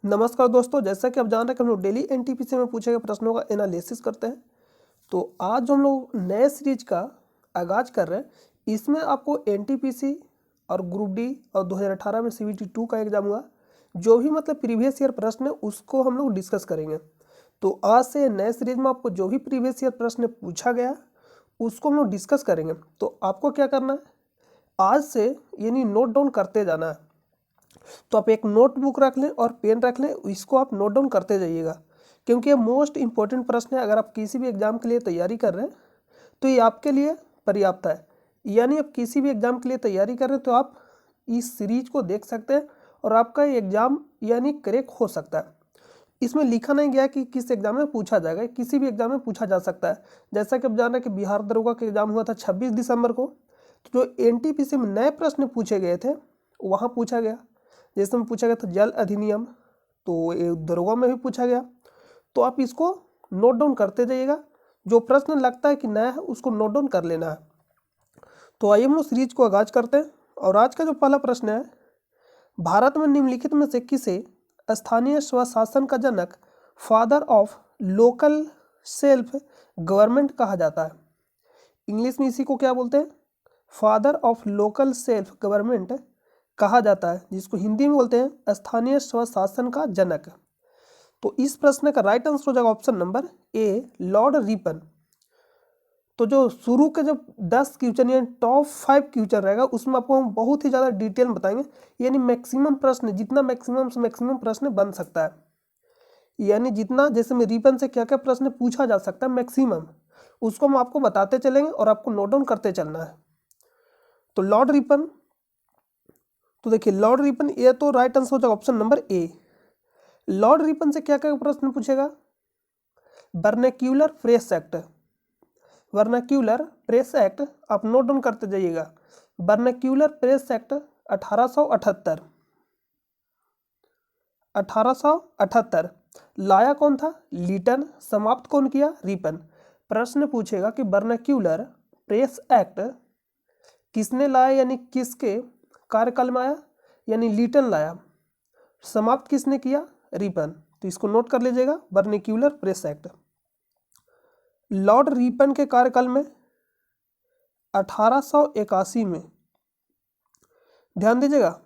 नमस्कार दोस्तों, जैसा कि आप जान रहे हैं कि हम लोग डेली एनटीपीसी में पूछे गए प्रश्नों का एनालिसिस करते हैं। तो आज जो हम लोग नए सीरीज का आगाज कर रहे हैं, इसमें आपको एनटीपीसी और ग्रुप डी और 2018 में सीबीटी 2 का एग्जाम हुआ, जो भी मतलब प्रीवियस ईयर प्रश्न है उसको हम लोग डिस्कस करेंगे। तो आज से नए सीरीज में आपको जो भी प्रीवियस ईयर प्रश्न पूछा गया उसको हम लोग डिस्कस करेंगे। तो आपको क्या करना है, आज से यानी नोट डाउन करते जाना है। तो आप एक नोटबुक रख लें और पेन रख लें, इसको आप नोट डाउन करते जाइएगा, क्योंकि ये मोस्ट इंपॉर्टेंट प्रश्न है। अगर आप किसी भी एग्जाम के लिए तैयारी कर रहे हैं तो ये आपके लिए पर्याप्त है। यानी आप किसी भी एग्जाम के लिए तैयारी कर रहे हैं तो आप इस सीरीज को देख सकते हैं और आपका एग्जाम यानी क्रैक हो सकता है। इसमें लिखा नहीं गया कि किस एग्जाम में पूछा जाएगा, किसी भी एग्जाम में पूछा जा सकता है। जैसा कि आप जान रहे हैं कि बिहार दरोगा का एग्जाम हुआ था 26 दिसंबर को, तो जो एनटीपीसी में नए प्रश्न पूछे गए थे वहाँ पूछा गया। जैसे में पूछा गया था जल अधिनियम, तो ये दरोगा में भी पूछा गया। तो आप इसको नोट डाउन करते जाइएगा, जो प्रश्न लगता है कि नया है उसको नोट डाउन कर लेना है। तो आइए हम लोग सीरीज को आगाज करते हैं। और आज का जो पहला प्रश्न है, भारत में निम्नलिखित में से किसे स्थानीय स्वशासन का जनक, father of local self government कहा जाता है? इंग्लिश में इसी को क्या बोलते हैं? Father of local self government कहा जाता है, जिसको हिंदी में बोलते हैं स्थानीय स्वशासन का जनक। तो इस प्रश्न का राइट आंसर हो जाएगा option number A, Lord Ripon. तो जो शुरू के जब 10 क्वेश्चन यानी टॉप 5 क्वेश्चन रहेगा उसमें आपको हम बहुत ही ज़्यादा डिटेल में बताएंगे, यानी मैक्सिमम प्रश्न, जितना मैक्सिमम से मैक्सिमम प्रश्न बन सकता है, यानी जितना जैसे में रिपन से क्या क्या प्रश्न पूछा जा सकता है मैक्सिमम, उसको हम आपको बताते चलेंगे और आपको नोट डाउन करते चलना है। तो लॉर्ड रिपन, तो देखिए लॉर्ड रिपन, ये तो राइट आंसर हो जाएगा option number A. Lord Ripon से क्या क्या प्रश्न पूछेगा? Vernacular press act, vernacular press act आप नोट डाउन करते जाइएगा। वर्नाक्यूलर प्रेस एक्ट 1878, 1878 लाया कौन था? लीटन। समाप्त कौन किया? रिपन। प्रश्न पूछेगा कि वर्नाक्यूलर प्रेस एक्ट किसने लाया, यानी किसके कार्यकाल में आया, यानी लीटन लाया। समाप्त किसने किया? रिपन। तो इसको नोट कर लीजिएगा, vernacular press act. Lord Ripon के कार्यकाल में 1881 में, ध्यान दीजिएगा,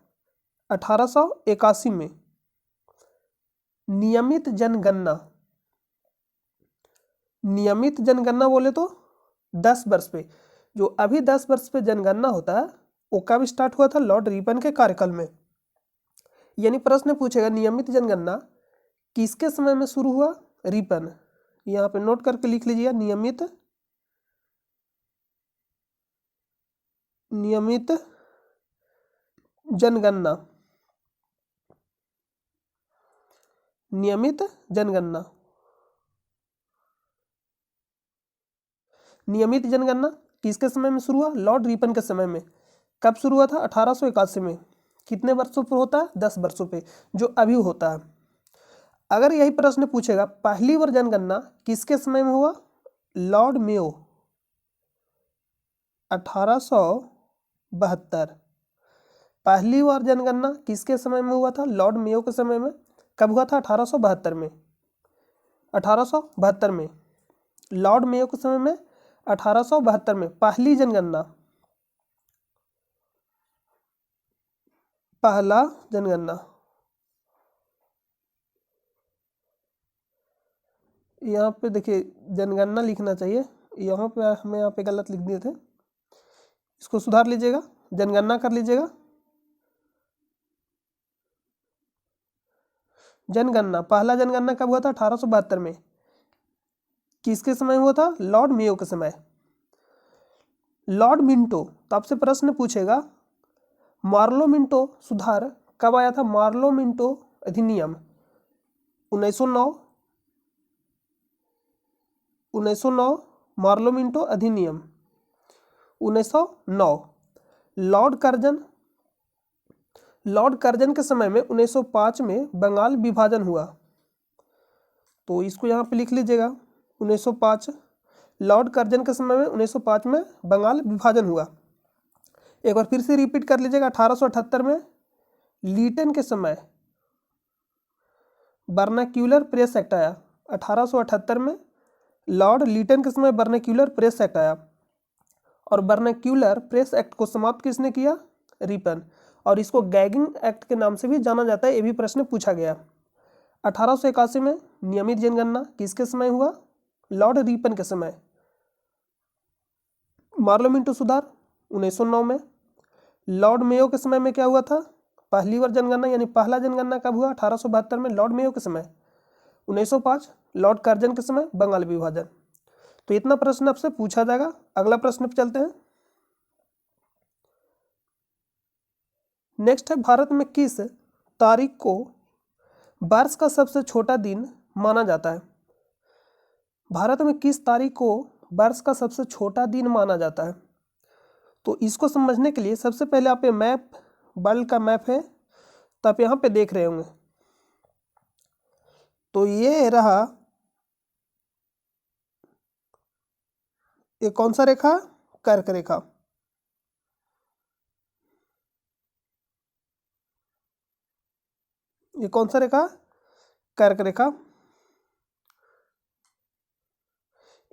1881 में नियमित जनगणना, नियमित जनगणना बोले तो 10 वर्ष पे, जो अभी 10 वर्ष पे जनगणना होता है वो कब स्टार्ट हुआ था? लॉर्ड रिपन के कार्यकाल में। यानी प्रश्न पूछेगा नियमित जनगणना किसके समय में शुरू हुआ? रिपन। यहाँ पे नोट करके लिख लीजिए, नियमित, नियमित जनगणना, नियमित जनगणना, नियमित जनगणना किसके समय में शुरू हुआ? लॉर्ड रिपन के समय में। कब शुरू हुआ था? 1881 में। कितने वर्षों पर होता है? 10 वर्षों पे, जो अभी होता है। अगर यही प्रश्न पूछेगा पहली बार जनगणना किसके समय में हुआ? Lord Mayo, 1872। पहली बार जनगणना किसके समय में हुआ था? लॉर्ड मेयो के समय में। कब हुआ था? 1872 में, 1872 में, लॉर्ड मेयो के समय में 1872 में पहली जनगणना, पहला जनगणना। यहाँ पे देखिए जनगणना लिखना चाहिए, यहाँ पे हमें यहाँ पे गलत लिख दिए थे, इसको सुधार लीजिएगा, जनगणना कर लीजिएगा। जनगणना, पहला जनगणना कब हुआ था? 1872 में। किसके समय हुआ था? लॉर्ड मेयो के समय। लॉर्ड मिंटो, तो आपसे प्रश्न पूछेगा मार्लो मिंटो सुधार कब आया था? मार्लो मिंटो अधिनियम 1909, 1909 मार्लो मिंटो अधिनियम 1909। लॉर्ड कर्जन, लॉर्ड कर्जन के समय में 1905 में बंगाल विभाजन हुआ, तो इसको यहाँ पे लिख लीजिएगा 1905। लॉर्ड कर्जन के समय में 1905 में बंगाल विभाजन हुआ। एक बार फिर से रिपीट कर लीजिएगा, 1878 में लीटन के समय, वर्नाक्यूलर प्रेस एक्ट आया 1878 में। लॉर्ड लीटन के समय वर्नाक्यूलर प्रेस एक्ट आया और वर्नाक्यूलर प्रेस एक्ट को समाप्त किसने किया? रिपन। और इसको गैगिंग एक्ट के नाम से भी जाना जाता है, ये भी प्रश्न पूछा गया। 1881 में नियमित जनगणना किसके समय हुआ? लॉर्ड रिपन के समय। पार्लियामेंट सुधार 1909 में। लॉर्ड मेयो के समय में क्या हुआ था? पहली बार जनगणना यानी पहला जनगणना कब हुआ? 1872 में लॉर्ड मेयो के समय। 1905 लॉर्ड कर्जन के समय बंगाल विभाजन। तो इतना प्रश्न आपसे पूछा जाएगा। अगला प्रश्न पे चलते हैं। नेक्स्ट है, भारत में किस तारीख को वर्ष का सबसे छोटा दिन माना जाता है? भारत में किस तारीख को वर्ष का सबसे छोटा दिन माना जाता है? तो इसको समझने के लिए सबसे पहले आप ये मैप, वर्ल्ड का मैप है तो आप यहाँ पे देख रहे होंगे। तो ये रहा, ये कौन सा रेखा? कर्क रेखा। ये कौन सा रेखा? कर्क रेखा।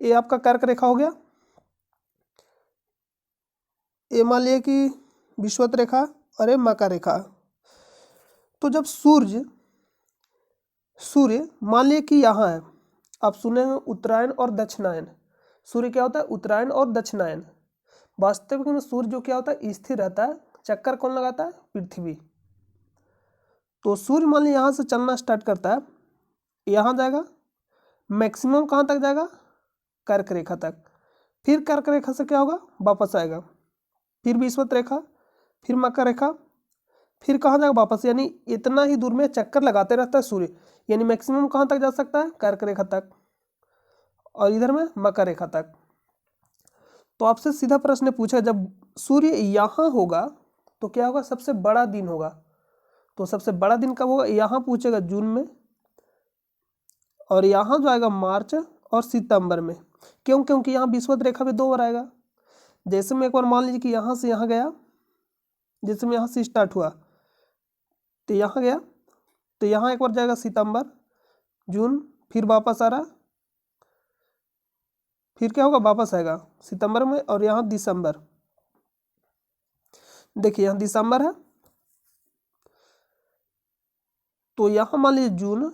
ये आपका कर्क रेखा हो गया। ये मान लिया कि विषुवत रेखा और ये मकर रेखा। तो जब सूर्य मान लिया कि यहाँ है, आप सुने हैं उत्तरायण और दक्षिणायन। सूर्य क्या होता है? उत्तरायण और दक्षिणायन। वास्तविक में सूर्य जो क्या होता है? स्थिर रहता है। चक्कर कौन लगाता है? पृथ्वी। तो सूर्य मान लीजिए यहाँ से चलना स्टार्ट करता है, यहाँ जाएगा, मैक्सिमम कहाँ तक जाएगा? कर्क रेखा तक। फिर कर्क रेखा से क्या होगा? वापस आएगा, फिर विषुवत रेखा, फिर मकर रेखा, फिर कहाँ जाएगा? वापस। यानी इतना ही दूर में चक्कर लगाते रहता है सूर्य। यानी मैक्सिमम कहाँ तक जा सकता है? कर्क रेखा तक, और इधर में मकर रेखा तक। तो आपसे सीधा प्रश्न पूछा, जब सूर्य यहाँ होगा तो क्या होगा? सबसे बड़ा दिन होगा। तो सबसे बड़ा दिन कब होगा? यहाँ पूछेगा जून में, और यहाँ जो आएगा मार्च और सितंबर में। क्यों? क्योंकि यहाँ विषुवत रेखा पे 2 बार आएगा। जैसे मैं एक बार मान लीजिए कि यहाँ से यहाँ गया, जैसे मैं यहाँ से स्टार्ट हुआ तो यहाँ गया, तो यहाँ एक बार जाएगा सितंबर, जून, फिर वापस आ रहा, फिर क्या होगा? वापस आएगा सितंबर में, और यहाँ दिसंबर। देखिए यहाँ दिसंबर है, तो यहाँ मान लीजिए जून,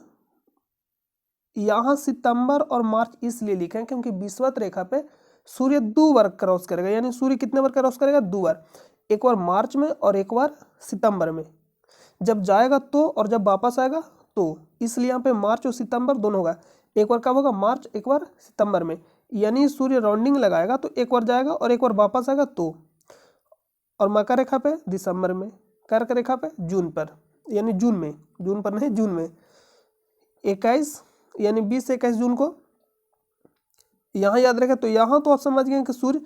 यहाँ सितंबर और मार्च इसलिए लिखे हैं क्योंकि विषुवत रेखा पे सूर्य 2 बार क्रॉस करेगा। यानी सूर्य कितने बार क्रॉस करेगा? 2 बार। एक बार मार्च में और एक बार सितंबर में। जब जाएगा तो, और जब वापस आएगा तो, इसलिए यहाँ पे मार्च और सितंबर दोनों होगा। एक बार कब होगा? मार्च, एक बार सितंबर में। यानी सूर्य राउंडिंग लगाएगा तो एक बार जाएगा और एक बार वापस आएगा तो। और मकर रेखा पे दिसंबर में, कर्क रेखा पे जून पर, यानी जून में, जून पर नहीं जून में 21 यानी 20-21 जून को यहाँ याद रखें। तो यहाँ तो आप समझ गए कि सूर्य,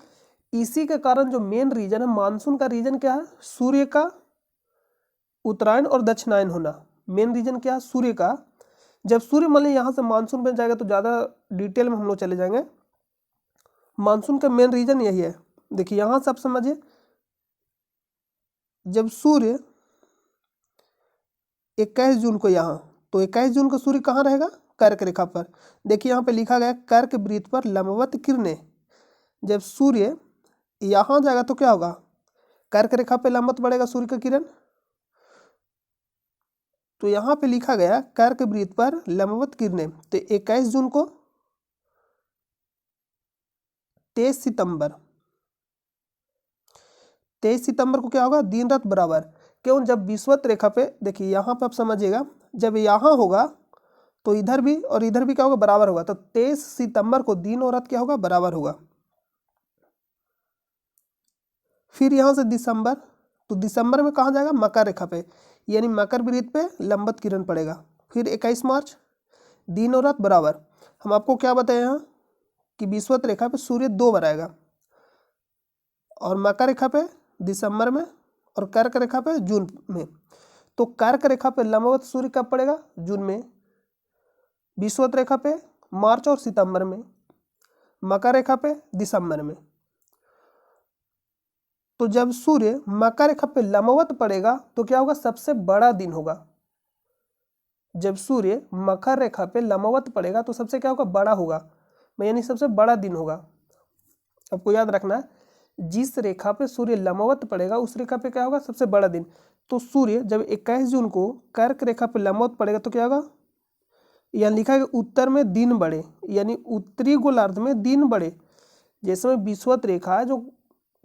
इसी के कारण जो मेन रीजन है मानसून का रीजन क्या है? सूर्य का उत्तरायण और दक्षिणायन होना। मेन रीजन क्या है? सूर्य का। जब सूर्य मान लीजिए यहाँ से मानसून में जाएगा तो ज़्यादा डिटेल में हम लोग चले जाएंगे। मानसून का मेन रीजन यही है। देखिए यहाँ से आप समझिए, जब सूर्य 21 जून को यहाँ, तो 21 जून को सूर्य कहाँ रहेगा? कर्क रेखा पर। देखिए यहाँ पे लिखा गया कर्क वृत्त पर लंबवत किरणें। जब सूर्य यहाँ जाएगा तो क्या होगा? कर्क रेखा पे लंबवत बढ़ेगा सूर्य का किरण। तो यहाँ पे लिखा गया कर्क वृत्त पर लंबवत किरणें। तो 21 जून को 23 सितंबर को क्या होगा? दिन रात बराबर। क्यों? जब विषुवत रेखा पे, देखिए यहाँ पे आप समझिएगा, जब यहाँ होगा तो इधर भी और इधर भी क्या होगा? बराबर होगा। तो 23 सितंबर को दिन और रात क्या होगा? बराबर होगा। फिर यहाँ से दिसंबर, तो दिसंबर में कहाँ जाएगा? मकर रेखा पे, यानी मकर वृत्त पे लंबवत किरण पड़ेगा। फिर 21 मार्च, दिन और रात बराबर। हम आपको क्या बताए यहाँ कि विषुवत रेखा पे सूर्य 2 बार आएगा, और मकर रेखा पे दिसंबर में, और कर्क रेखा पे जून में। तो कर्क रेखा पे लंबवत सूर्य कब पड़ेगा? जून में। विषुवत रेखा पे मार्च और सितंबर में। मकर रेखा पे दिसंबर में। तो जब सूर्य मकर रेखा पे लंबवत पड़ेगा तो क्या होगा? सबसे बड़ा दिन होगा। जब सूर्य मकर रेखा पे लंबवत पड़ेगा तो सबसे क्या होगा, बड़ा होगा, यानी सबसे बड़ा दिन होगा। आपको याद रखना है, जिस रेखा पे सूर्य लंबवत पड़ेगा उस रेखा पे क्या होगा, सबसे बड़ा दिन। तो सूर्य जब 21 जून को कर्क रेखा पे लंबवत पड़ेगा तो क्या होगा, यहाँ लिखा है उत्तर में दिन बढ़े, यानी उत्तरी गोलार्ध में दिन बढ़े। जैसे में विषुवत रेखा है जो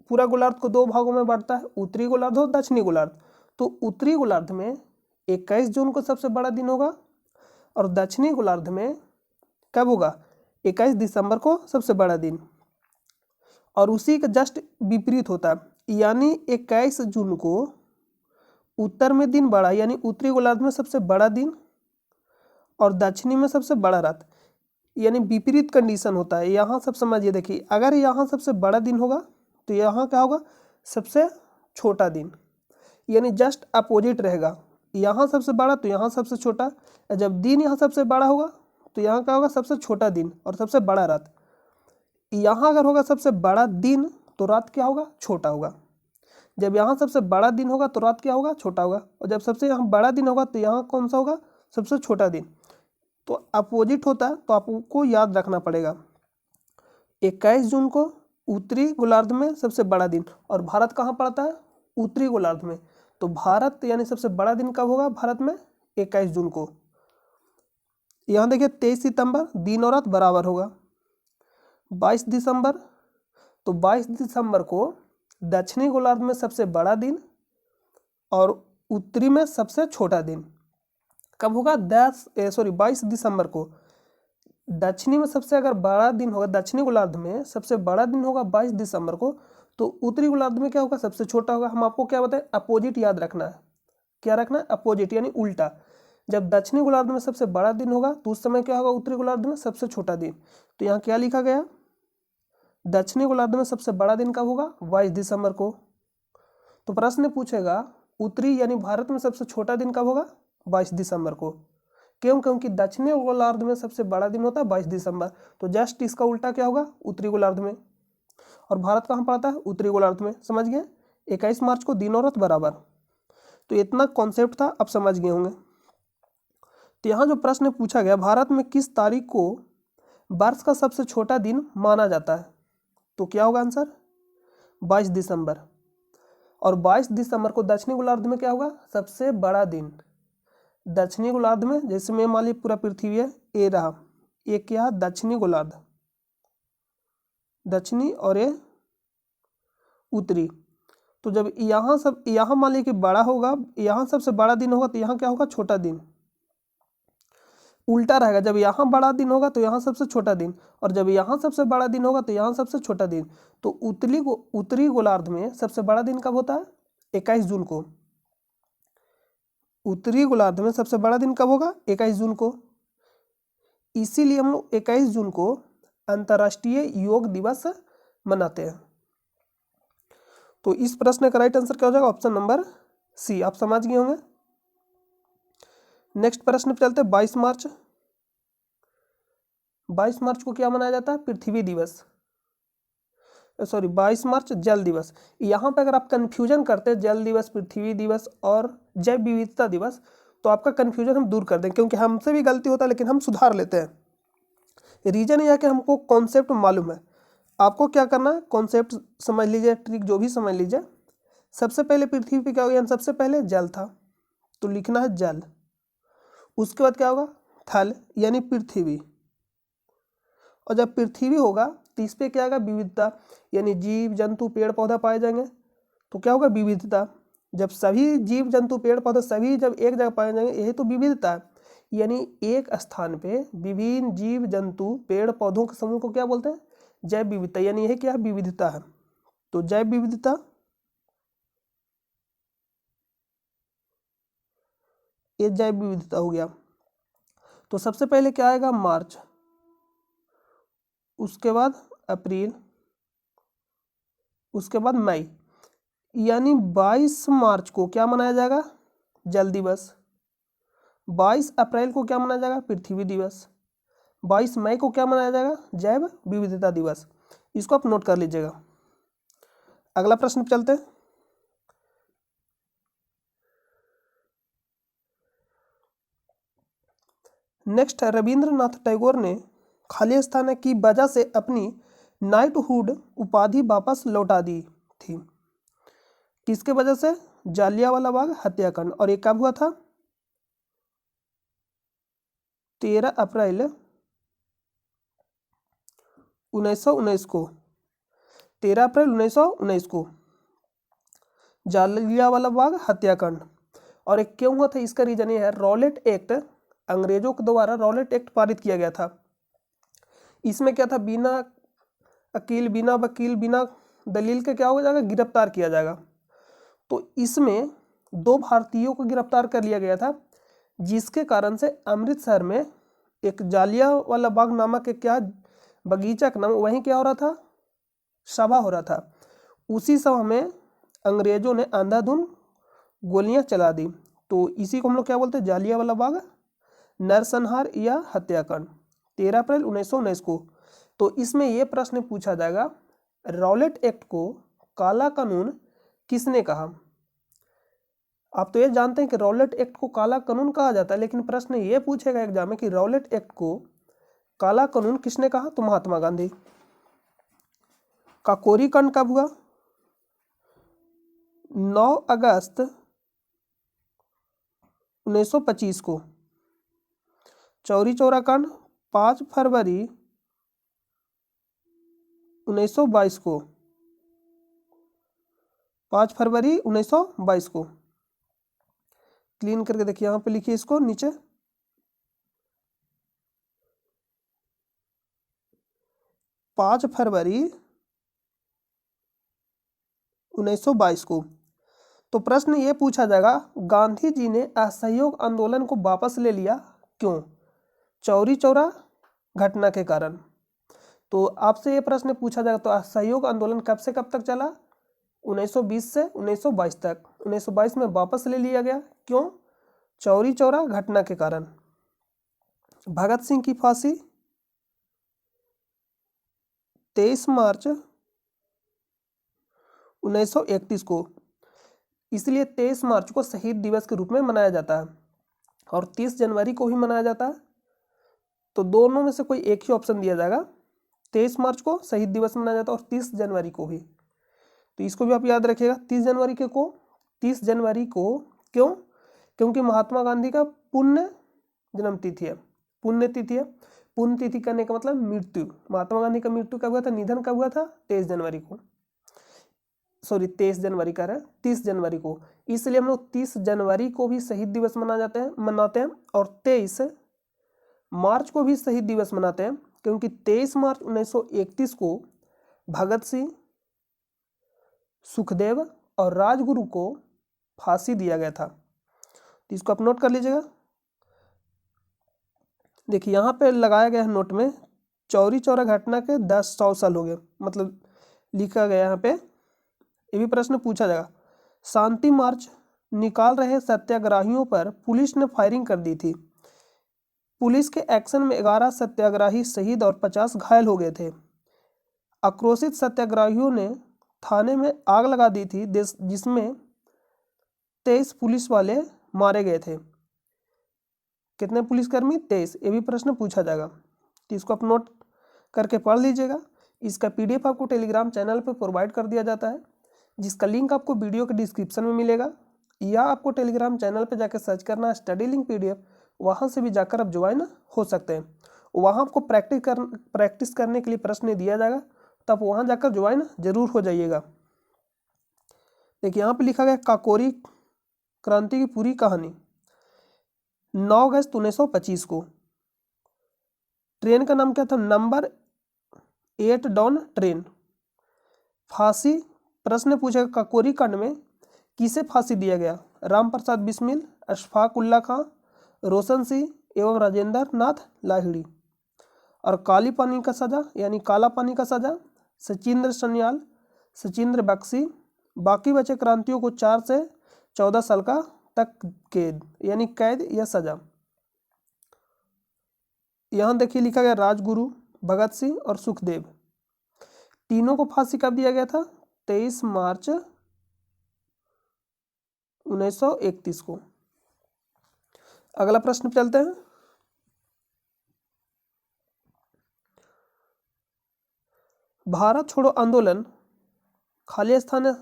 पूरा गोलार्ध को दो भागों में बांटता है, उत्तरी गोलार्ध और दक्षिणी गोलार्ध। तो उत्तरी गोलार्ध में 21 जून को सबसे बड़ा दिन होगा और दक्षिणी गोलार्ध में कब होगा, 21 दिसंबर को सबसे बड़ा दिन। और उसी का जस्ट विपरीत होता है, यानी 21 जून को उत्तर में दिन बड़ा, यानी उत्तरी गोलार्ध में सबसे बड़ा दिन और दक्षिणी में सबसे बड़ा रात, यानी विपरीत कंडीशन होता है। यहाँ सब समझिए, देखिए अगर यहाँ सबसे बड़ा दिन होगा तो यहाँ क्या होगा, सबसे छोटा दिन, यानी जस्ट अपोजिट रहेगा। यहाँ सबसे बड़ा तो यहाँ सबसे छोटा। जब दिन यहाँ सबसे बड़ा होगा तो यहाँ क्या होगा, सबसे छोटा दिन और सबसे बड़ा रात। यहाँ अगर होगा सबसे बड़ा दिन तो रात क्या होगा, छोटा होगा। जब यहाँ सबसे बड़ा दिन होगा तो रात क्या होगा, छोटा होगा। और जब सबसे यहाँ बड़ा दिन होगा तो यहाँ कौन सा होगा, सबसे छोटा दिन। तो अपोजिट होता है, तो आपको याद रखना पड़ेगा। 21 जून को उत्तरी गोलार्ध में सबसे बड़ा दिन, और भारत कहाँ पड़ता है, उत्तरी गोलार्ध में। तो भारत यानी सबसे बड़ा दिन कब होगा भारत में, 21 जून को। यहाँ देखिए 23 सितंबर दिन और रात बराबर होगा। 22 दिसंबर, तो 22 दिसंबर को दक्षिणी गोलार्ध में सबसे बड़ा दिन और उत्तरी में सबसे छोटा दिन कब होगा, 22 दिसंबर को। दक्षिणी में सबसे अगर बड़ा दिन होगा, दक्षिणी गोलार्ध में सबसे बड़ा दिन होगा 22 दिसंबर को, तो उत्तरी गोलार्ध में क्या होगा, सबसे छोटा होगा। हम आपको क्या बताएं, अपोजिट याद रखना है। क्या रखना है, अपोजिट यानी उल्टा। जब दक्षिणी गोलार्ध में सबसे बड़ा दिन होगा तो उस समय क्या होगा, उत्तरी गोलार्ध में सबसे छोटा दिन। तो यहाँ क्या लिखा गया, दक्षिणी गोलार्ध में सबसे बड़ा दिन कब होगा, 22 दिसंबर को। तो प्रश्न पूछेगा उत्तरी यानी भारत में सबसे छोटा दिन कब होगा, 22 दिसंबर को। क्यों, क्योंकि दक्षिणी गोलार्ध में सबसे बड़ा दिन होता है 22 दिसंबर। तो जस्ट इसका उल्टा क्या होगा, उत्तरी गोलार्ध में। और भारत कहाँ पड़ता है, उत्तरी गोलार्ध में। समझ गए, 21 मार्च को दिन और रात बराबर। तो इतना कॉन्सेप्ट था, अब समझ गए होंगे। तो यहाँ जो प्रश्न पूछा गया, भारत में किस तारीख को वर्ष का सबसे छोटा दिन माना जाता है, तो क्या होगा आंसर, 22 दिसंबर। और 22 दिसंबर को दक्षिणी गोलार्ध में क्या होगा, सबसे बड़ा दिन। दक्षिणी गोलार्ध में जैसे में मान लीजिए पूरा पृथ्वी है, ए रहा, ये क्या, दक्षिणी गोलार्ध, दक्षिणी और ये उत्तरी। तो जब यहाँ मान लीजिए कि बड़ा होगा, यहाँ सबसे बड़ा दिन होगा तो यहाँ क्या होगा, छोटा दिन। उल्टा रहेगा, जब यहाँ बड़ा दिन होगा तो यहाँ सबसे छोटा दिन, और जब यहाँ सबसे बड़ा दिन होगा तो यहाँ सबसे छोटा दिन। तो उत्तरी गोलार्ध में सबसे बड़ा दिन कब होता है, 21 जून को। उत्तरी गोलार्ध में सबसे बड़ा दिन कब होगा, 21 जून को। इसीलिए हम लोग 21 जून को अंतर्राष्ट्रीय योग दिवस मनाते हैं। तो इस प्रश्न का राइट आंसर क्या हो जाएगा, ऑप्शन नंबर सी। आप समझ गए होंगे। नेक्स्ट प्रश्न पे चलते हैं। 22 मार्च, 22 मार्च को क्या मनाया जाता है, पृथ्वी दिवस, सॉरी 22 मार्च जल दिवस। यहाँ पे अगर आप कंफ्यूजन करते हैं जल दिवस, पृथ्वी दिवस और जैव विविधता दिवस, तो आपका कंफ्यूजन हम दूर कर दें, क्योंकि हमसे भी गलती होता है लेकिन हम सुधार लेते हैं। रीजन यह है कि हमको कॉन्सेप्ट मालूम है। आपको क्या करना है, कॉन्सेप्ट समझ लीजिए, ट्रिक जो भी समझ लीजिए। सबसे पहले पृथ्वी पे क्या होगा, सबसे पहले जल था तो लिखना है जल। उसके बाद क्या होगा, थल यानी पृथ्वी। और जब पृथ्वी होगा तो इस पे क्या होगा, विविधता, यानी जीव जंतु पेड़ पौधा पाए जाएंगे, तो क्या होगा, विविधता। जब सभी जीव जंतु पेड़ पौधे सभी जब एक जगह पाए जाएंगे, यही तो विविधता है। यानी एक स्थान पे विभिन्न जीव जंतु पेड़ पौधों के समूह को क्या बोलते हैं, जैव विविधता, यानी यही क्या है, विविधता है। तो जैव विविधता, ये जैव विविधता हो गया। तो सबसे पहले क्या आएगा, मार्च, उसके बाद अप्रैल, उसके बाद मई। यानी 22 मार्च को क्या मनाया जाएगा, जल दिवस। 22 अप्रैल को क्या मनाया जाएगा, पृथ्वी दिवस। 22 मई को क्या मनाया जाएगा, जैव विविधता दिवस। इसको आप नोट कर लीजिएगा। अगला प्रश्न पे चलते हैं। नेक्स्ट है, रविंद्रनाथ टैगोर ने खालिस्तान की वजह से अपनी नाइटहुड उपाधि वापस लौटा दी थी। किसके वजह से? जालियांवाला बाग हत्याकांड। और ये कब हुआ था? 13 अप्रैल 1919 को। 13 अप्रैल 1919 को जालियांवाला बाग हत्याकांड। और एक क्यों हुआ था, इसका रीजन ये है, रॉलेट एक्ट, अंग्रेजों के द्वारा रॉलेट एक्ट पारित किया गया था। इसमें क्या था, बिना अकील, बिना वकील, बिना दलील के क्या हो जाएगा, गिरफ्तार किया जाएगा। तो इसमें 2 भारतीयों को गिरफ्तार कर लिया गया था, जिसके कारण से अमृतसर में एक जालियांवाला बाग नामक एक क्या बगीचा का नाम, वहीं क्या हो रहा था, सभा हो रहा था। उसी सभा में अंग्रेजों ने अंधाधुंध गोलियां चला दी। तो इसी को हम लोग क्या बोलते हैं, जालियांवाला बाग नरसंहार या हत्याकांड, 13 अप्रैल 1919 को। तो इसमें यह प्रश्न पूछा जाएगा, रॉलेट एक्ट को काला कानून किसने कहा? आप तो ये जानते हैं कि रॉलेट एक्ट को काला कानून कहा जाता है, लेकिन प्रश्न ये पूछेगा एग्जाम में कि रॉलेट एक्ट को काला कानून किसने कहा? तो महात्मा गांधी। काकोरी कांड कब हुआ? 9 अगस्त 1925 को। चौरी चौरा कांड 5 फरवरी 1922 को। 5 फरवरी 1922 को। क्लीन करके देखिए, यहाँ पे लिखिए इसको नीचे। 5 फरवरी 1922 को। तो प्रश्न ये पूछा जाएगा, गांधी जी ने असहयोग आंदोलन को वापस ले लिया क्यों? चौरी चौरा घटना के कारण। तो आपसे ये प्रश्न पूछा जाएगा, तो असहयोग आंदोलन कब से कब तक चला? 1920 से 1922 तक। 1922 में वापस ले लिया गया, क्यों? चौरी चौरा घटना के कारण। भगत सिंह की फांसी 23 मार्च 1931 को, इसलिए 23 मार्च को शहीद दिवस के रूप में मनाया जाता है, और 30 जनवरी को भी मनाया जाता है। तो दोनों में से कोई एक ही ऑप्शन दिया जाएगा। 23 मार्च को शहीद दिवस मनाया जाता है और 30 जनवरी को भी। तो इसको भी आप याद रखिएगा, 30 जनवरी के को 30 जनवरी को क्यों? क्योंकि महात्मा गांधी का पुण्य जन्म तिथि है, पुण्य तिथि है। पुण्य तिथि करने का मतलब मृत्यु। महात्मा गांधी का मृत्यु कब हुआ था, निधन कब हुआ था? 23 जनवरी को। सॉरी 23 जनवरी का है, 30 जनवरी को। इसलिए हम लोग 30 जनवरी को भी शहीद दिवस मनाते हैं, और 23 मार्च को भी शहीद दिवस मनाते हैं, क्योंकि 23 मार्च 1931 को भगत सिंह, सुखदेव और राजगुरु को फांसी दिया गया था। तो इसको आप नोट कर लीजिएगा। देखिए यहाँ पे लगाया गया है नोट में, चौरी चौरा घटना के 100 साल हो गए, मतलब लिखा गया यहाँ पे। ये भी प्रश्न पूछा जाएगा, शांति मार्च निकाल रहे सत्याग्रहियों पर पुलिस ने फायरिंग कर दी थी। पुलिस के एक्शन में 11 सत्याग्रही शहीद और 50 घायल हो गए थे। आक्रोशित सत्याग्रहियों ने थाने में आग लगा दी थी, जिसमें 23 पुलिस वाले मारे गए थे। कितने पुलिसकर्मी? 23। ये भी प्रश्न पूछा जाएगा, तो इसको आप नोट करके पढ़ लीजिएगा। इसका PDF आपको टेलीग्राम चैनल पर प्रोवाइड कर दिया जाता है, जिसका लिंक आपको वीडियो के डिस्क्रिप्शन में मिलेगा, या आपको टेलीग्राम चैनल पर जाकर सर्च करना है स्टडी लिंक PDF, वहाँ से भी जाकर आप ज्वाइन हो सकते हैं। वहाँ आपको प्रैक्टिस करने के लिए प्रश्न दिया जाएगा, तो आप वहाँ जाकर ज्वाइन जरूर हो जाइएगा। देखिए यहाँ पे लिखा गया, काकोरी क्रांति की पूरी कहानी 9 अगस्त 1925 को। ट्रेन का नाम क्या था? नंबर 8 डॉन ट्रेन। फांसी, प्रश्न पूछा काकोरी कांड में किसे फांसी दिया गया? राम प्रसाद बिस्मिल, अशफाक उल्ला खां, रोशन सिंह एवं राजेंद्र नाथ लाहिड़ी। और काली पानी का सजा यानी काला पानी का सजा सचिंद्र सन्याल, सचिंद्र बख्शी। बाकी बचे क्रांतियों को 4 से 14 साल का तक कैद यानी कैद या सजा। यहाँ देखिए लिखा गया, राजगुरु, भगत सिंह और सुखदेव, तीनों को फांसी कब दिया गया था? 23 मार्च 1931 को। अगला प्रश्न चलते हैं। भारत छोड़ो आंदोलन खाली स्थान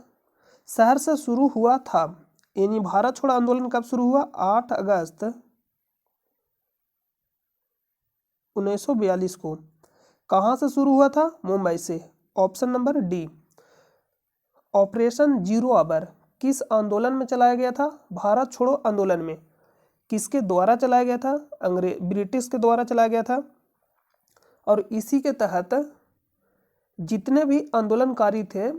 शहर से शुरू हुआ था, यानी भारत छोड़ो आंदोलन कब शुरू हुआ? 8 अगस्त 1942 को। कहाँ से शुरू हुआ था? मुंबई से। Option number D. Operation zero hour किस आंदोलन में चलाया गया था? भारत छोड़ो आंदोलन में। किसके द्वारा चलाया गया था? ब्रिटिश के द्वारा चलाया गया था। और इसी के तहत जितने भी आंदोलनकारी थे,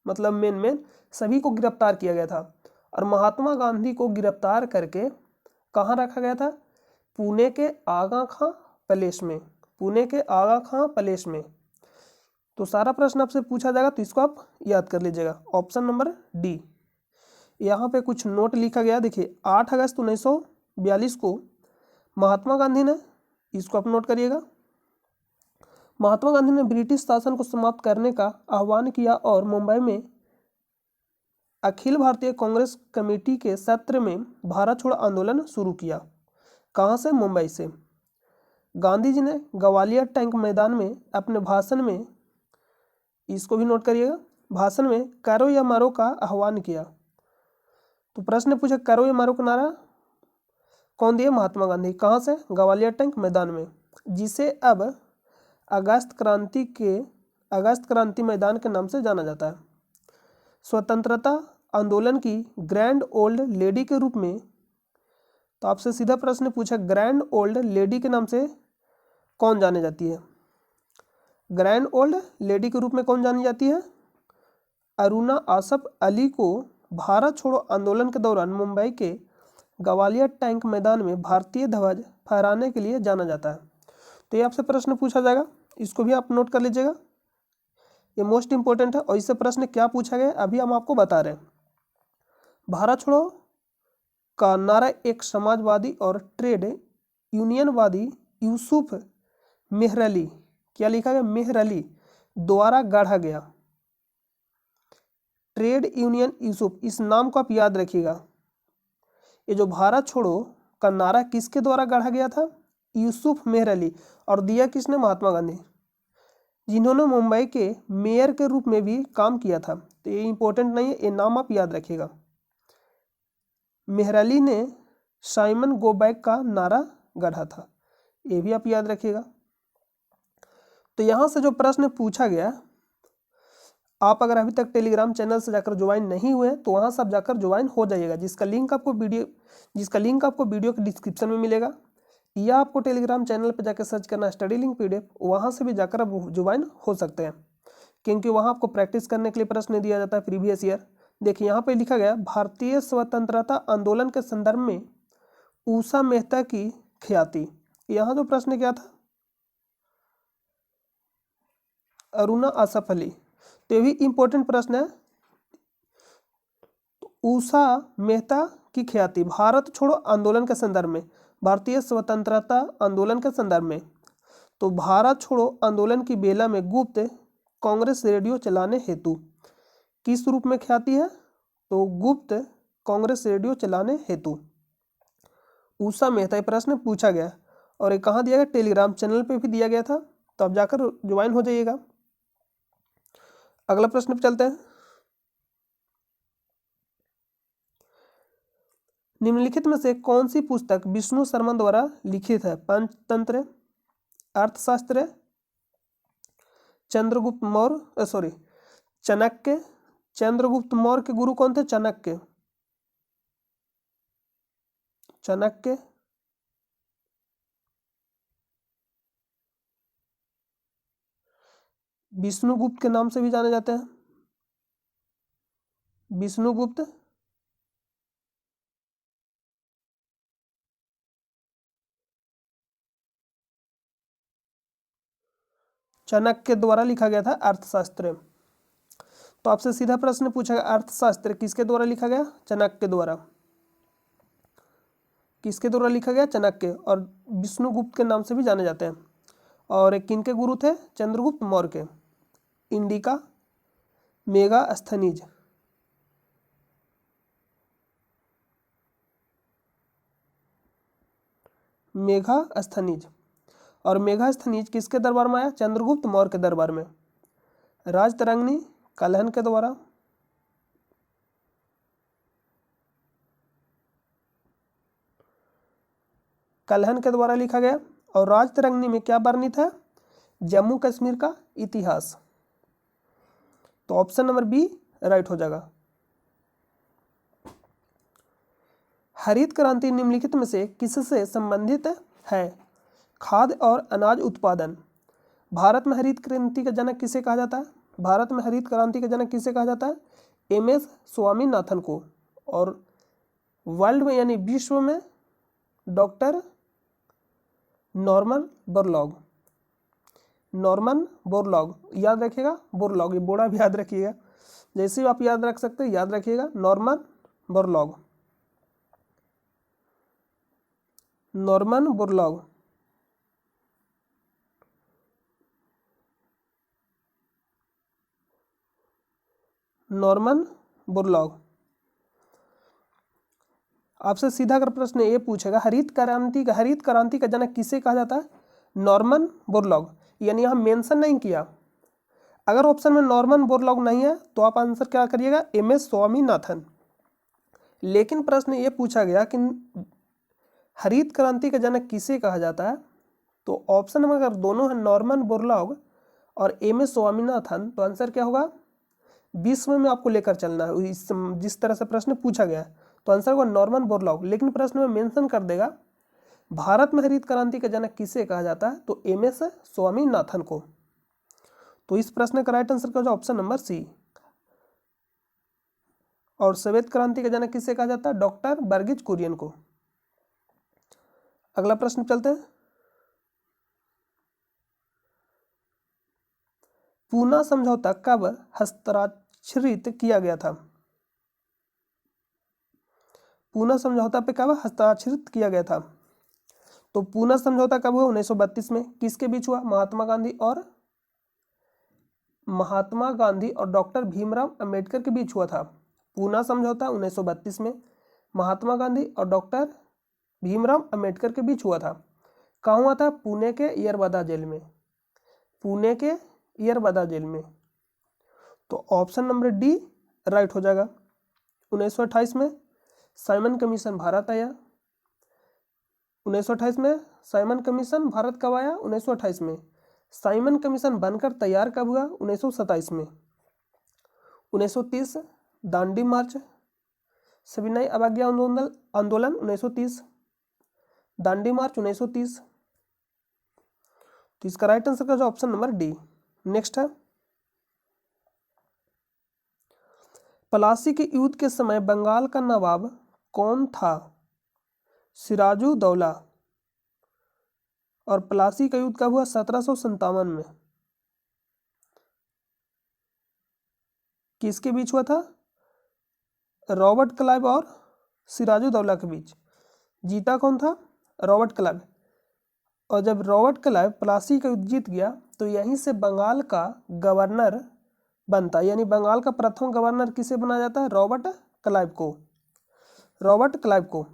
मतलब मेन सभी को गिरफ्तार किया गया था। और महात्मा गांधी को गिरफ्तार करके कहाँ रखा गया था? पुणे के आगा खां पैलेस में। पुणे के आगा खां पैलेस में। तो सारा प्रश्न आपसे पूछा जाएगा, तो इसको आप याद कर लीजिएगा। Option number D. यहाँ पे कुछ नोट लिखा गया, देखिए 8 अगस्त 1942 को महात्मा गांधी ने, इसको आप नोट करिएगा, महात्मा गांधी ने ब्रिटिश शासन को समाप्त करने का आह्वान किया और मुंबई में अखिल भारतीय कांग्रेस कमेटी के सत्र में भारत छोड़ो आंदोलन शुरू किया। कहाँ से? मुंबई से। गांधी जी ने ग्वालियर टैंक मैदान में अपने भाषण में, इसको भी नोट करिएगा, भाषण में करो या मरो का आह्वान किया। तो प्रश्न पूछा करो या मरो का नारा कौन दिया? महात्मा गांधी। कहाँ से? ग्वालियर टैंक मैदान में, जिसे अब अगस्त क्रांति मैदान के नाम से जाना जाता है। स्वतंत्रता आंदोलन की ग्रैंड ओल्ड लेडी के रूप में, तो आपसे सीधा प्रश्न पूछा ग्रैंड ओल्ड लेडी के नाम से कौन जानी जाती है? ग्रैंड ओल्ड लेडी के रूप में कौन जानी जाती है? अरुणा आसफ अली को भारत छोड़ो आंदोलन के दौरान मुंबई के ग्वालियर टैंक मैदान में भारतीय ध्वज फहराने के लिए जाना जाता है। तो ये आपसे प्रश्न पूछा जाएगा, इसको भी आप नोट कर लीजिएगा, ये मोस्ट इंपॉर्टेंट है। और इससे प्रश्न क्या पूछा गया अभी हम आपको बता रहे हैं। भारत छोड़ो का नारा एक समाजवादी और ट्रेड यूनियनवादी यूसुफ मेहरली, क्या लिखा गया? मेहरली द्वारा गढ़ा गया। ट्रेड यूनियन यूसुफ, इस नाम को आप याद रखिएगा। ये जो भारत छोड़ो का नारा किसके द्वारा गढ़ा गया था? यूसुफ मेहरली। और दिया किसने? महात्मा गांधी, जिन्होंने मुंबई के मेयर के रूप में भी काम किया था। तो ये इंपॉर्टेंट नहीं है, ये नाम आप याद रखिएगा। मेहरली ने साइमन गो बैक का नारा गढ़ा था, ये भी आप याद रखिएगा। तो यहाँ से जो प्रश्न पूछा गया, आप अगर अभी तक टेलीग्राम चैनल से जाकर ज्वाइन नहीं हुए तो वहाँ से आप जाकर ज्वाइन हो जाइएगा, जिसका लिंक आपको वीडियो के डिस्क्रिप्शन में मिलेगा, या आपको टेलीग्राम चैनल पर जाकर सर्च करना स्टडी लिंक PDF, वहाँ से भी जाकर आप ज्वाइन हो सकते हैं, क्योंकि वहाँ आपको प्रैक्टिस करने के लिए प्रश्न दिया जाता है प्रीवियस ईयर। देखिए यहाँ पे लिखा गया, भारतीय स्वतंत्रता आंदोलन के संदर्भ में उषा मेहता की ख्याति। यहाँ जो प्रश्न क्या था? अरुणा आसफ अली, तो ये भी इंपॉर्टेंट प्रश्न है। उषा मेहता की ख्याति भारत छोड़ो आंदोलन के संदर्भ में, भारतीय स्वतंत्रता आंदोलन के संदर्भ में। तो भारत छोड़ो आंदोलन की बेला में गुप्त कांग्रेस रेडियो चलाने हेतु किस रूप में ख्याति है? तो गुप्त कांग्रेस रेडियो चलाने हेतु उषा मेहता, प्रश्न पूछा गया। और ये कहाँ दिया गया? टेलीग्राम चैनल पे भी दिया गया था, तो आप जाकर ज्वाइन हो जाइएगा। अगला प्रश्न पे चलते हैं। निम्नलिखित में से कौन सी पुस्तक विष्णु शर्मा द्वारा लिखित है? पंचतंत्र, अर्थशास्त्र, चाणक्य। चंद्रगुप्त मौर्य के गुरु कौन थे? चाणक्य। विष्णुगुप्त के नाम से भी जाने जाते हैं, विष्णुगुप्त। चाणक्य द्वारा लिखा गया था अर्थशास्त्र। तो आपसे सीधा प्रश्न पूछा गया, अर्थशास्त्र किसके द्वारा लिखा गया? चाणक्य द्वारा। किसके द्वारा लिखा गया? चाणक्य। और विष्णुगुप्त के नाम से भी जाने जाते हैं। और किनके गुरु थे? चंद्रगुप्त मौर्य के। इंडिका मेगास्थनीज, मेगास्थनीज। और मेगास्थनीज किसके दरबार में आया? चंद्रगुप्त मौर्य के दरबार में। राजतरंगिणी कलहन के द्वारा, कलहन के द्वारा लिखा गया। और राजतरंगिणी में क्या वर्णित है? जम्मू कश्मीर का इतिहास। तो ऑप्शन नंबर बी राइट हो जाएगा। हरित क्रांति निम्नलिखित में से किससे संबंधित है? खाद्य और अनाज उत्पादन। भारत में हरित क्रांति का जनक किसे कहा जाता है? भारत में हरित क्रांति का जनक किसे कहा जाता है? एम.एस. स्वामीनाथन को। और वर्ल्ड में यानी विश्व में doctor Norman Borlaug. Norman Borlaug याद रखिएगा, बोरलॉग ये बोरा भी याद रखिएगा, जैसे आप याद रख सकते हैं याद रखिएगा, Norman Borlaug. Norman Borlaug. Norman Borlaug. आपसे सीधा अगर प्रश्न ये पूछेगा हरित क्रांति का जनक किसे कहा जाता है? Norman Borlaug. यानी यहाँ मेंशन नहीं किया। अगर ऑप्शन में नॉर्मन बोरलॉग नहीं है तो आप आंसर क्या करिएगा? एम.एस. स्वामीनाथन। लेकिन प्रश्न ये पूछा गया कि हरित क्रांति का जनक किसे कहा जाता है, तो ऑप्शन में अगर दोनों है नॉर्मन बोरलॉग और एम.एस. स्वामीनाथन, तो आंसर क्या होगा? विश्व में आपको लेकर चलना है, जिस तरह से प्रश्न पूछा गया है तो आंसर होगा नॉर्मन बोरलॉग। लेकिन प्रश्न में मेंशन कर देगा भारत में हरित क्रांति का जनक किसे कहा जाता है, तो एम.एस. स्वामीनाथन को। तो इस प्रश्न का राइट आंसर क्या होगा? Option number C. और श्वेत क्रांति का जनक किसे कहा जाता है? डॉक्टर वर्गीज कुरियन को। अगला प्रश्न चलते हैं। पूना समझौता कब हस्ताक्षरित किया गया था? पूना समझौता पे कब हस्ताक्षरित किया गया था? तो पूना समझौता कब हुआ? 1932 में। किसके बीच हुआ? महात्मा गांधी और डॉक्टर भीमराव अंबेडकर के बीच हुआ था। पूना समझौता 1932 में महात्मा गांधी और डॉक्टर भीमराव अंबेडकर के बीच हुआ था। कहाँ हुआ था? पुणे के यरबदा जेल में। पुणे के यरबदा जेल में। तो ऑप्शन नंबर डी राइट हो जाएगा। 1928 में साइमन कमीशन भारत आया। 1928 में साइमन कमीशन भारत कब आया? 1928 में। साइमन कमीशन बनकर तैयार कब हुआ? 1927 में। 1930 दांडी मार्च, सविनय अवज्ञा आंदोलन 1930, दांडी मार्च 1930। तो इसका राइट आंसर का जो ऑप्शन नंबर डी। नेक्स्ट है, प्लासी के युद्ध के समय बंगाल का नवाब कौन था? सिराजुद्दौला। और प्लासी का युद्ध कब हुआ? 1757 में। किसके बीच हुआ था? रॉबर्ट क्लाइव और सिराजुद्दौला के बीच। जीता कौन था? Robert Clive. और जब रॉबर्ट क्लाइव प्लासी का युद्ध जीत गया तो यहीं से बंगाल का गवर्नर बनता, यानी बंगाल का प्रथम गवर्नर किसे बनाया जाता है? रॉबर्ट क्लाइव को। रॉबर्ट क्लाइव को।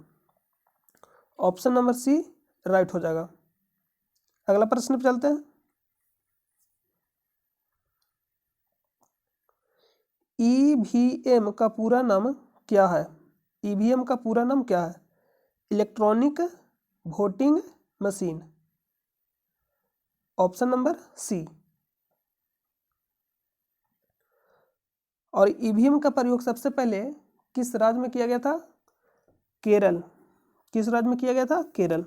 ऑप्शन नंबर सी राइट हो जाएगा। अगला प्रश्न पे चलते हैं। ईवीएम का पूरा नाम क्या है? ईवीएम का पूरा नाम क्या है? Electronic voting machine. Option number C. और ईवीएम का प्रयोग सबसे पहले किस राज्य में किया गया था? केरल। किस राज्य में किया गया था? केरल।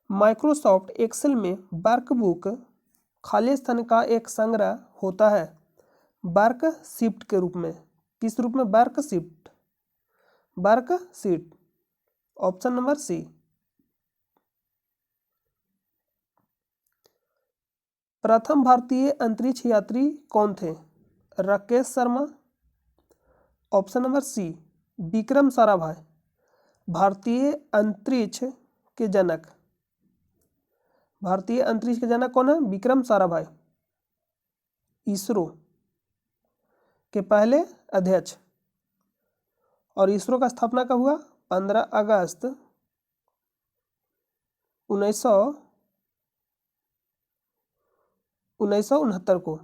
माइक्रोसॉफ्ट एक्सेल में वर्कबुक खाली स्थान का एक संग्रह होता है वर्कशीट के रूप में। किस रूप में? Worksheet. Worksheet. Option number C. प्रथम भारतीय अंतरिक्ष यात्री कौन थे? Rakesh Sharma. Option number C Vikram Sarabhai. भारतीय अंतरिक्ष के जनक। भारतीय अंतरिक्ष के जनक कौन है? विक्रम साराभाई। इसरो के पहले अध्यक्ष। और इसरो का स्थापना कब हुआ? 15 अगस्त 1969 को।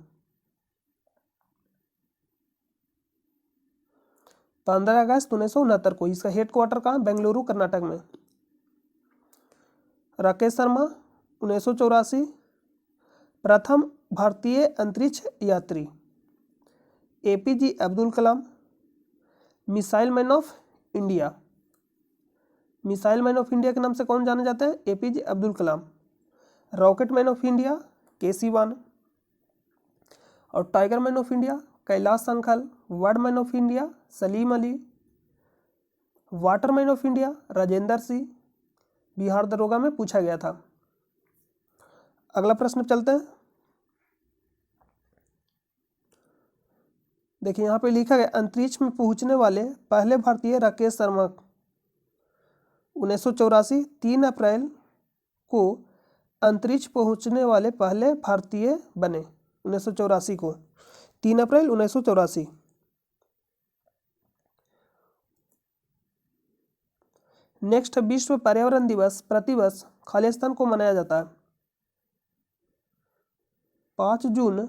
15 अगस्त 1969 को। इसका हेड क्वार्टर कहाँ? बेंगलुरु कर्नाटक में। राकेश शर्मा 1984 प्रथम भारतीय अंतरिक्ष यात्री। APJ Abdul Kalam missile man of India. Missile man of India के नाम से कौन जाने जाते हैं? APJ Abdul Kalam. Rocket man of India K Sivan. और tiger man of India Kailash Sankhala. Bird man of India Salim Ali. Water man of India Rajendra Singh. Bihar दरोगा में पूछा गया था। अगला प्रश्न चलते हैं। देखिए यहाँ पे लिखा गया अंतरिक्ष में पहुंचने वाले पहले भारतीय राकेश शर्मा 1984 3 अप्रैल को अंतरिक्ष पहुंचने वाले पहले भारतीय बने। 1984 को 3 अप्रैल 1984। नेक्स्ट, विश्व पर्यावरण दिवस प्रतिवर्ष खालिस्तान को मनाया जाता है 5 जून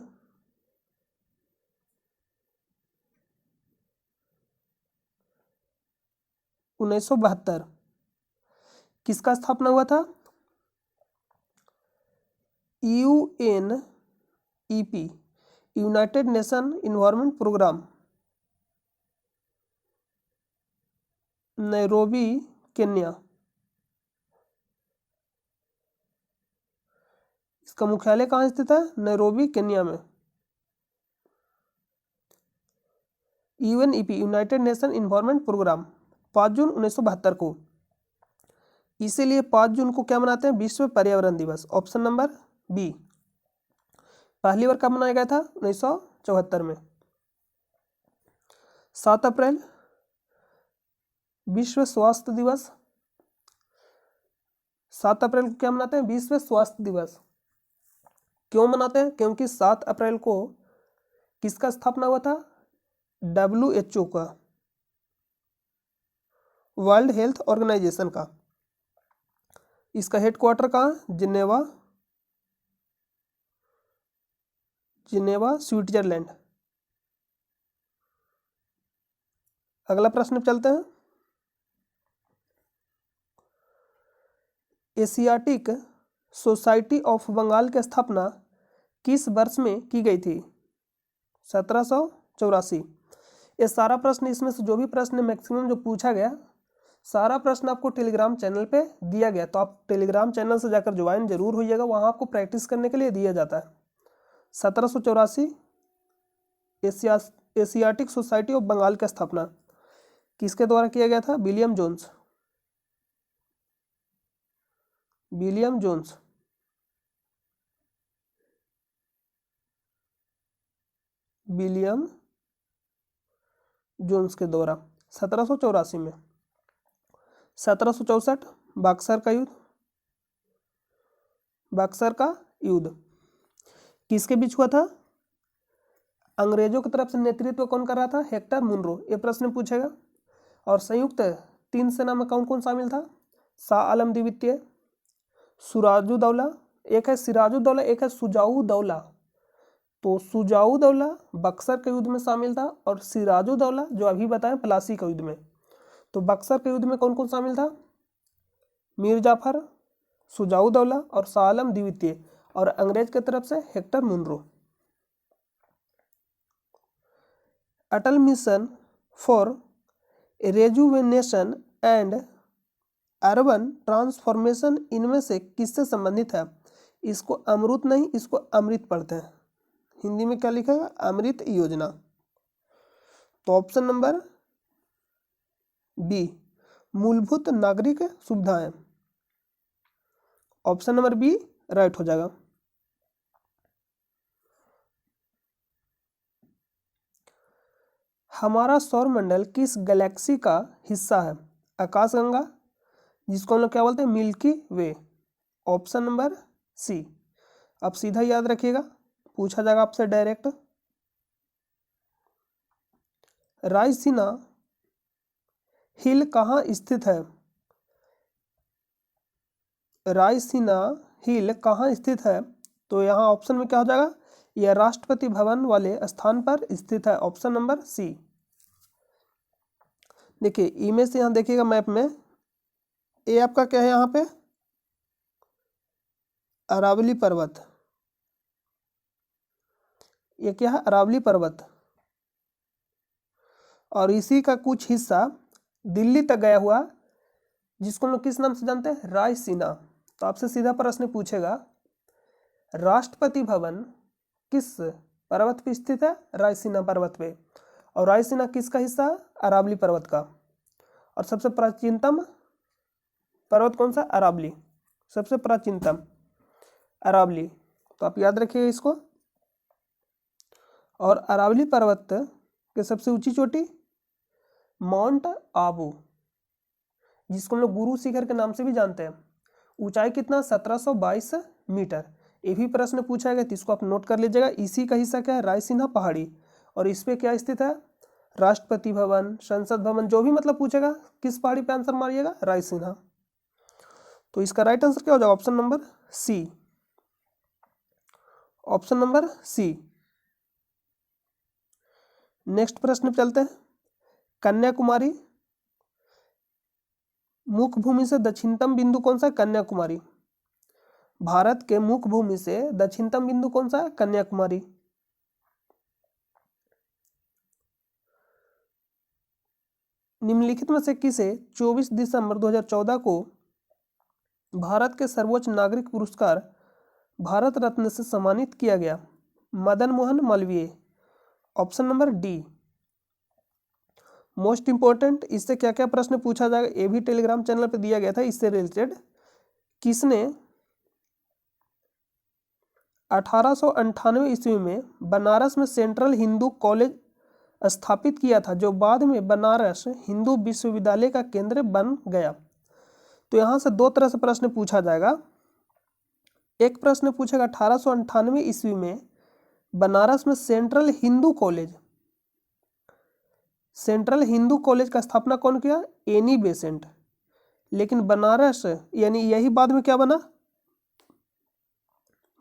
1972। किसका स्थापना हुआ था? UNEP United Nation environment programme Nairobi Kenya. इसका मुख्यालय कहाँ स्थित है? नैरोबी केन्या में। UNEP United Nation environment programme 5 जून 1972 को। इसीलिए 5 जून को क्या मनाते हैं? विश्व पर्यावरण दिवस। Option number B. पहली बार कब मनाया गया था? 1974 में। 7 अप्रैल विश्व स्वास्थ्य दिवस। 7 अप्रैल को क्या मनाते हैं? विश्व स्वास्थ्य दिवस। क्यों मनाते हैं? क्योंकि 7 अप्रैल को किसका स्थापना हुआ था? WHO का, वर्ल्ड हेल्थ ऑर्गेनाइजेशन का। इसका हेडक्वार्टर कहाँ? Geneva, Switzerland. अगला प्रश्न चलते हैं। एशियाटिक सोसाइटी ऑफ बंगाल की स्थापना किस वर्ष में की गई थी? 1784। ये सारा प्रश्न, इसमें से जो भी प्रश्न मैक्सिमम जो पूछा गया, सारा प्रश्न आपको टेलीग्राम चैनल पे दिया गया, तो आप टेलीग्राम चैनल से जाकर ज्वाइन जरूर होइएगा, वहाँ आपको प्रैक्टिस करने के लिए दिया जाता है। 1784 एशियाटिक सोसाइटी ऑफ बंगाल की स्थापना किसके द्वारा किया गया था? William Jones. William Jones. William Jones के द्वारा 1784 में। 1764 बक्सर का युद्ध। बक्सर का युद्ध किसके बीच हुआ था? अंग्रेजों की तरफ से नेतृत्व कौन कर रहा था? Hector Munro. ये प्रश्न पूछेगा। और संयुक्त 3 सेना में कौन कौन शामिल था? शाह आलम द्वितीय, सिराजुद्दौला, एक है सिराजुद्दौला, एक है शुजाउद्दौला। तो शुजाउद्दौला बक्सर के युद्ध में शामिल था, और सिराजुद्दौला जो अभी बताएं प्लासी के युद्ध में। तो बक्सर के युद्ध में कौन कौन शामिल था? मीर जाफर, शुजाउद्दौला और शाह आलम द्वितीय, और अंग्रेज की तरफ से Hector Munro. Atal mission for rejuvenation and urban transformation इनमें से किससे संबंधित है? इसको अमृत नहीं, इसको अमृत पढ़ते हैं। हिंदी में क्या लिखा है? अमृत योजना। तो ऑप्शन नंबर बी, मूलभूत नागरिक सुविधाएं। ऑप्शन नंबर बी राइट हो जाएगा। हमारा सौरमंडल किस गैलेक्सी का हिस्सा है? आकाशगंगा, जिसको हम लोग क्या बोलते हैं? Milky way. Option number C. अब सीधा याद रखिएगा, पूछा जाएगा आपसे डायरेक्ट। रायसीना हिल कहाँ स्थित है? रायसीना हिल कहाँ स्थित है? तो यहाँ ऑप्शन में क्या हो जाएगा? यह राष्ट्रपति भवन वाले स्थान पर स्थित है। Option number C. देखिए ई में से यहाँ देखिएगा मैप में ए आपका क्या है यहाँ पे अरावली पर्वत, ये क्या है अरावली पर्वत, और इसी का कुछ हिस्सा दिल्ली तक गया हुआ जिसको हम लोग किस नाम से जानते हैं रायसीना। तो आपसे सीधा प्रश्न पूछेगा राष्ट्रपति भवन किस पर्वत पे स्थित है, रायसीना पर्वत पे, और रायसीना किसका हिस्सा है अरावली पर्वत का। और सबसे प्राचीनतम पर्वत कौन सा अरावली, सबसे प्राचीनतम अरावली, तो आप याद रखिएगा इसको। और अरावली पर्वत के सबसे ऊंची चोटी माउंट आबू, जिसको हम लोग गुरु शिखर के नाम से भी जानते हैं, ऊंचाई कितना 1722 मीटर। ये भी प्रश्न पूछा गया तो इसको आप नोट कर लीजिएगा। इसी का हिस्सा क्या है रायसीना पहाड़ी, और इस पे क्या स्थित है राष्ट्रपति भवन, संसद भवन, जो भी मतलब पूछेगा किस पहाड़ी पे आंसर मारिएगा रायसीना। तो इसका राइट आंसर क्या हो जाएगा option number C, option number C. Next प्रश्न पे चलते हैं। कन्याकुमारी मुख्य भूमि से दक्षिणतम बिंदु कौन सा है कन्याकुमारी, भारत के मुख्य भूमि से दक्षिणतम बिंदु कौन सा है कन्याकुमारी। निम्नलिखित में से किसे 24 दिसंबर 2014 को भारत के सर्वोच्च नागरिक पुरस्कार भारत रत्न से सम्मानित किया गया, Madan Mohan Malviya, option number D. Most important, इससे क्या क्या प्रश्न पूछा जाएगा ये भी टेलीग्राम चैनल पे दिया गया था। इससे रिलेटेड किसने 1898 ईस्वी में बनारस में सेंट्रल हिंदू कॉलेज स्थापित किया था, जो बाद में बनारस हिंदू विश्वविद्यालय का केंद्र बन गया। तो यहाँ से दो तरह से प्रश्न पूछा जाएगा। एक प्रश्न पूछेगा 1898 ईस्वी में बनारस में central Hindu college, central Hindu college का स्थापना कौन किया एनी बेसेंट, लेकिन बनारस यानी यही बाद में क्या बना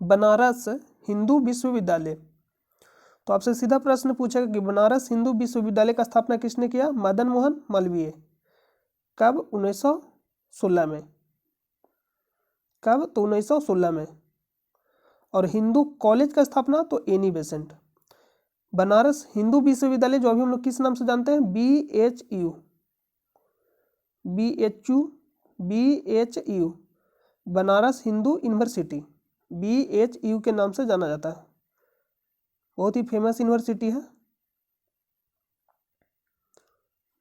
बनारस हिंदू विश्वविद्यालय। तो आपसे सीधा प्रश्न पूछेगा कि बनारस हिंदू विश्वविद्यालय का स्थापना किसने किया मदन मोहन मालवीय, कब 1916 में, कब तो 1916 में। और हिंदू कॉलेज का स्थापना तो एनी बेसेंट। बनारस हिंदू विश्वविद्यालय जो अभी हम लोग किस नाम से जानते हैं BHU, BHU Banaras Hindu university, BHU के नाम से जाना जाता है, बहुत ही फेमस यूनिवर्सिटी है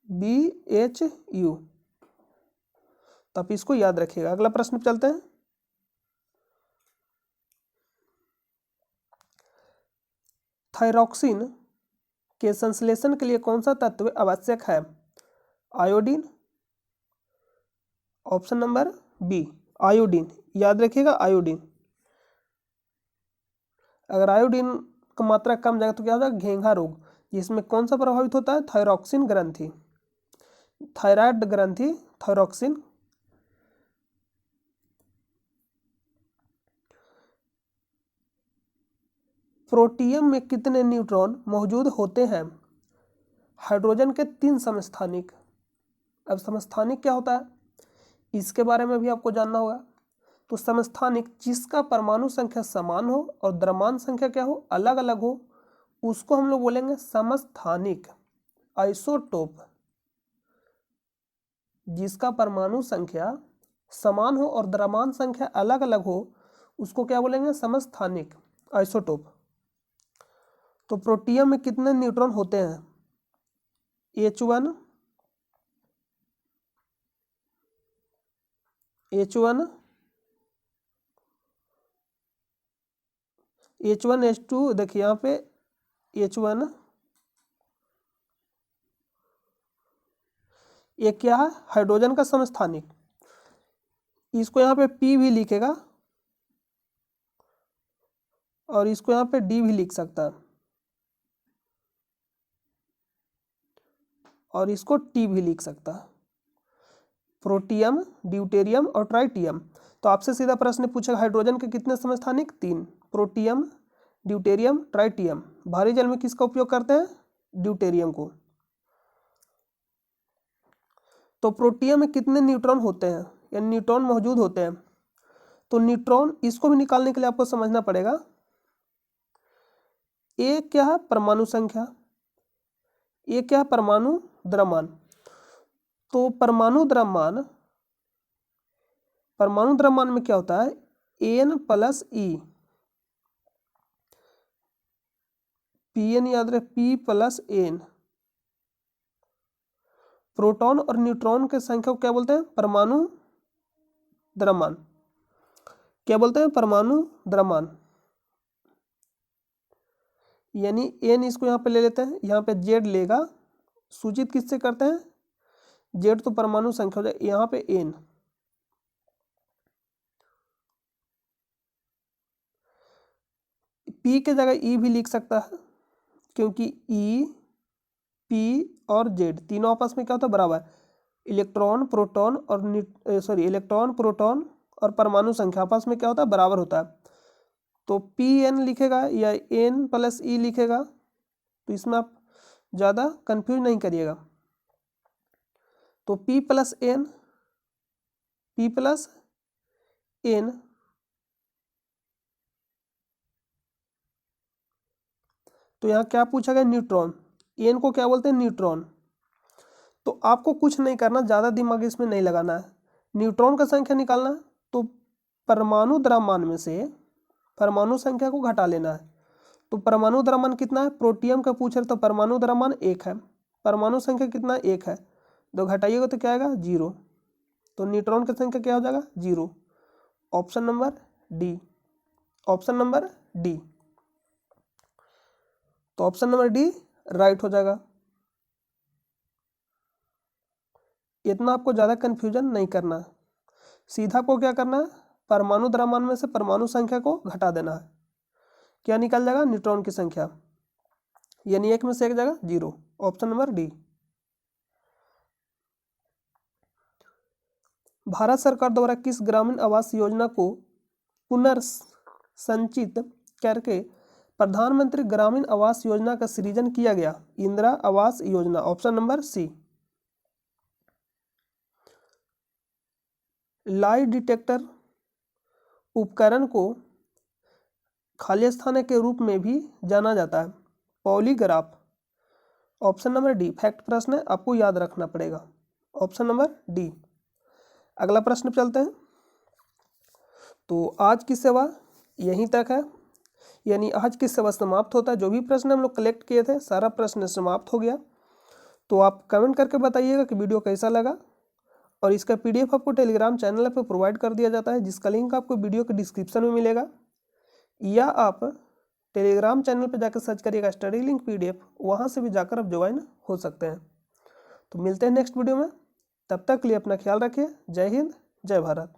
BHU। तो आप इसको याद रखिएगा। अगला प्रश्न पे चलते हैं। थायरॉक्सिन के संश्लेषण के लिए कौन सा तत्व आवश्यक है, iodine, option number B iodine, याद रखिएगा आयोडीन। अगर आयोडीन का मात्रा कम जाएगा तो क्या होगा घेंघा रोग, जिसमें कौन सा प्रभावित होता है थायरॉक्सिन ग्रंथि, थायराइड ग्रंथि थायरॉक्सिन। प्रोटियम में कितने न्यूट्रॉन मौजूद होते हैं, हाइड्रोजन के 3 समस्थानिक। अब समस्थानिक क्या होता है इसके बारे में भी आपको जानना होगा। तो समस्थानिक जिसका परमाणु संख्या समान हो और द्रव्यमान संख्या क्या हो अलग अलग हो, उसको हम लोग बोलेंगे समस्थानिक। आइसोटोप जिसका परमाणु संख्या समान हो और द्रव्यमान संख्या अलग अलग हो, उसको क्या बोलेंगे समस्थानिक आइसोटोप। तो प्रोटियम में कितने न्यूट्रॉन होते हैं H1 H2, देखिए यहाँ पे H1 ये क्या है हाइड्रोजन का समस्थानिक, इसको यहाँ पे P भी लिखेगा और इसको यहाँ पे D भी लिख सकता है और इसको T भी लिख सकता है, प्रोटियम, ड्यूटेरियम और ट्राइटियम। तो आपसे सीधा प्रश्न पूछेगा हाइड्रोजन के कितने समस्थानिक 3, प्रोटियम, ड्यूटेरियम, ट्राइटियम। भारी जल में किसका उपयोग करते हैं ड्यूटेरियम को। तो प्रोटियम में कितने न्यूट्रॉन होते हैं या न्यूट्रॉन मौजूद होते हैं? तो न्यूट्रॉन, इसको भी निकालने के लिए आपको समझना पड़ेगा ए क्या है, परमाणु संख्या, ए क्या है, परमाणु द्रव्यमान। तो परमाणु द्रव्यमान में क्या होता है, एन प्लस ई, पी एन याद रहे, पी प्लस एन। प्रोटॉन और न्यूट्रॉन के संख्या को क्या बोलते हैं, परमाणु द्रव्यमान। क्या बोलते हैं, परमाणु द्रव्यमान। यानी एन, इसको यहाँ पे ले लेते हैं, यहाँ पे जेड लेगा, सूचित किससे करते हैं, जेड तो परमाणु संख्या हो जाए, यहाँ पे एन। पी के जगह ई भी लिख सकता है, क्योंकि ई, पी और जेड तीनों आपस में क्या होता है, बराबर। इलेक्ट्रॉन प्रोटॉन और परमाणु संख्या आपस में क्या होता है, बराबर होता है। तो पी एन लिखेगा या एन प्लस ई लिखेगा, तो इसमें आप ज़्यादा कंफ्यूज नहीं करिएगा। तो पी प्लस एन, तो यहाँ क्या पूछा गया, न्यूट्रॉन। एन को क्या बोलते हैं, न्यूट्रॉन। तो आपको कुछ नहीं करना, ज़्यादा दिमाग इसमें नहीं लगाना है। न्यूट्रॉन का संख्या निकालना है, तो परमाणु द्रव्यमान में से परमाणु संख्या को घटा लेना है। तो परमाणु द्रव्यमान कितना है, प्रोटियम का पूछ रहे तो परमाणु द्रव्यमान 1 है, परमाणु संख्या कितना 1 है, तो घटाइएगा तो क्या आएगा, 0। तो न्यूट्रॉन की संख्या क्या हो जाएगा, 0। Option number D, option number D. तो ऑप्शन नंबर डी राइट हो जाएगा। इतना आपको ज़्यादा कन्फ्यूजन नहीं करना है, सीधा को क्या करना है, परमाणु द्रव्यमान में से परमाणु संख्या को घटा देना है। क्या निकल जाएगा, न्यूट्रॉन की संख्या, यानी 1 में से 1 जाएगा 0। Option number D. भारत सरकार द्वारा किस ग्रामीण आवास योजना को पुनर्संचित करके प्रधानमंत्री ग्रामीण आवास योजना का सृजन किया गया, Indira Awas Yojana. Option number C. Lie detector उपकरण को खाली स्थान के रूप में भी जाना जाता है, polygraph. Option number D fact प्रश्न है, आपको याद रखना पड़ेगा, ऑप्शन नंबर डी। अगला प्रश्न चलते हैं। तो आज की सेवा यहीं तक है, यानी आज की सेवा समाप्त होता है। जो भी प्रश्न हम लोग कलेक्ट किए थे सारा प्रश्न समाप्त हो गया। तो आप कमेंट करके बताइएगा कि वीडियो कैसा लगा, और इसका पीडीएफ आपको टेलीग्राम चैनल पर प्रोवाइड कर दिया जाता है, जिसका लिंक आपको वीडियो के डिस्क्रिप्शन में मिलेगा, या आप टेलीग्राम चैनल पर जाकर सर्च करिएगा स्टडी लिंक पीडीएफ, वहाँ से भी जाकर आप ज्वाइन हो सकते हैं। तो मिलते हैं नेक्स्ट वीडियो में, तब तक के लिए अपना ख्याल रखिए। जय हिंद, जय भारत।